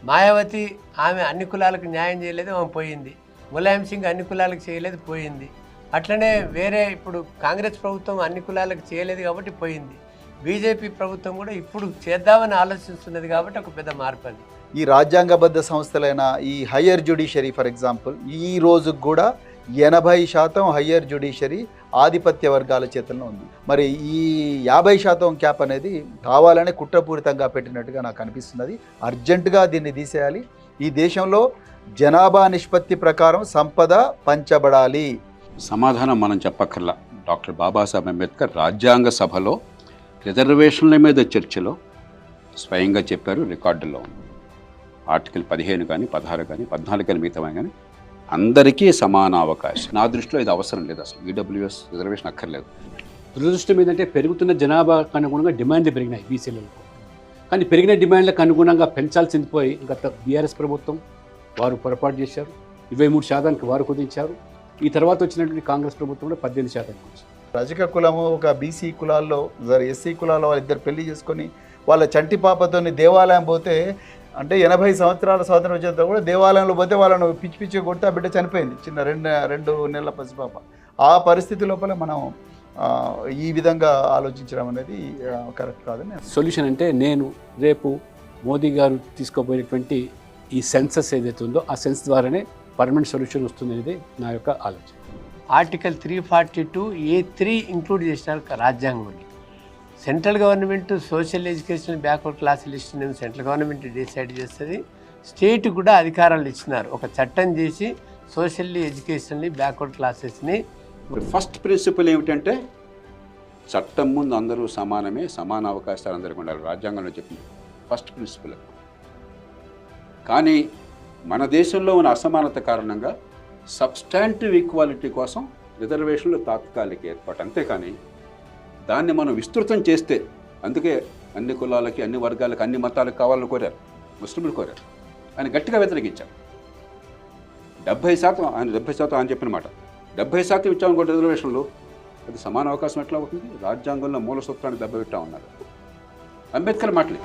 మాయావతి ఆమె అన్ని కులాలకు న్యాయం చేయలేదు, ఆమె పోయింది. ములాయం సింగ్ అన్ని కులాలకు చేయలేదు, పోయింది. అట్లనే వేరే ఇప్పుడు కాంగ్రెస్ ప్రభుత్వం అన్ని కులాలకు చేయలేదు కాబట్టి పోయింది. బీజేపీ ప్రభుత్వం కూడా ఇప్పుడు చేద్దామని ఆలోచిస్తున్నది కాబట్టి ఒక పెద్ద మార్పు అది. ఈ రాజ్యాంగబద్ధ సంస్థలైన ఈ హయ్యర్ జ్యుడిషియరీ ఫర్ ఎగ్జాంపుల్ ఈ రోజుకు కూడా 80% హయ్యర్ జ్యుడిషియరీ ఆధిపత్య వర్గాల చేతుల్లో ఉంది. మరి ఈ 50% క్యాప్ అనేది కావాలనే కుట్రపూరితంగా పెట్టినట్టుగా నాకు అనిపిస్తున్నది. అర్జెంటుగా దీన్ని తీసేయాలి. ఈ దేశంలో జనాభా నిష్పత్తి ప్రకారం సంపద పంచబడాలి. సమాధానం మనం చెప్పక్కర్లా. డాక్టర్ బాబాసాహెబ్ అంబేద్కర్ రాజ్యాంగ సభలో రిజర్వేషన్ల మీద చర్చలో స్వయంగా చెప్పారు, రికార్డుల్లో ఉంది. ఆర్టికల్ 15 కానీ 16 కానీ 14 కానీ మిగతా కానీ అందరికీ సమాన అవకాశం. నా దృష్టిలో ఇది అవసరం లేదు, అసలు ఈడబ్ల్యూఎస్ రిజర్వేషన్ అక్కర్లేదు. దురదృష్టం ఏంటంటే పెరుగుతున్న జనాభాకు అనుగుణంగా డిమాండ్లు పెరిగినాయి బీసీలకు. కానీ పెరిగిన డిమాండ్లకు అనుగుణంగా పెంచాల్సింది పోయి గత బీఆర్ఎస్ ప్రభుత్వం వారు పొరపాటు చేశారు. 23% వారు కుదించారు. ఈ తర్వాత వచ్చినటువంటి కాంగ్రెస్ ప్రభుత్వం కూడా 18% వచ్చింది. రజక కులము ఒక బీసీ కులాల్లో ఎస్సీ కులాల్లో వాళ్ళిద్దరు పెళ్లి చేసుకొని వాళ్ళ చంటి పాపతోని దేవాలయం పోతే అంటే 80 సంవత్సరాల స్వాతంత్రం వచ్చేంత కూడా దేవాలయంలో పోతే వాళ్ళను పిచ్చి పిచ్చి కొడితే ఆ బిడ్డ చనిపోయింది, చిన్న 2 నెలల పసిపాప. ఆ పరిస్థితి లోపల మనం ఈ విధంగా ఆలోచించడం అనేది కరెక్ట్ కాదని. సొల్యూషన్ అంటే నేను రేపు మోదీ గారు తీసుకోబోయేటువంటి ఈ సెన్సస్ ఏదైతే ఉందో ఆ సెన్స్ ద్వారానే పర్మనెంట్ సొల్యూషన్ వస్తుంది అనేది నా యొక్క ఆలోచన. ఆర్టికల్ 342A3 ఇంక్లూడ్ చేసినారు రాజ్యాంగంలో. Central government social education backward class లిస్ట్ని సెంట్రల్ గవర్నమెంట్ డిసైడ్ చేస్తుంది. స్టేట్ కూడా అధికారాలు ఇచ్చినారు, ఒక చట్టం చేసి సోషల్లీ ఎడ్యుకేషన్లీ బ్యాక్వర్డ్ క్లాసెస్ని. ఫస్ట్ ప్రిన్సిపల్ ఏమిటంటే చట్టం ముందు అందరూ సమానమే, సమాన అవకాశాలు అందరికీ ఉండాలి. రాజ్యాంగంలో చెప్పింది ఫస్ట్ ప్రిన్సిపల్. కానీ మన దేశంలో ఉన్న అసమానత కారణంగా సబ్స్టాంటివ్ ఈక్వాలిటీ కోసం రిజర్వేషన్లు తాత్కాలిక ఏర్పాటు, అంతేకాని దాన్ని మనం విస్తృతం చేస్తే, అందుకే అన్ని కులాలకి అన్ని వర్గాలకి అన్ని మతాలకు కావాలని కోరారు, ముస్లింలు కోరారు. ఆయన గట్టిగా వ్యతిరేకించారు. 70% ఆయన చెప్పిన మాట 70% ఇచ్చామని కూడా రిజర్వేషన్లు, అది సమాన అవకాశం ఎట్లా అవుతుంది? రాజ్యాంగంలో మూల సూత్రాన్ని దెబ్బతిట్టా ఉన్నారు. అంబేద్కర్ మాటలే.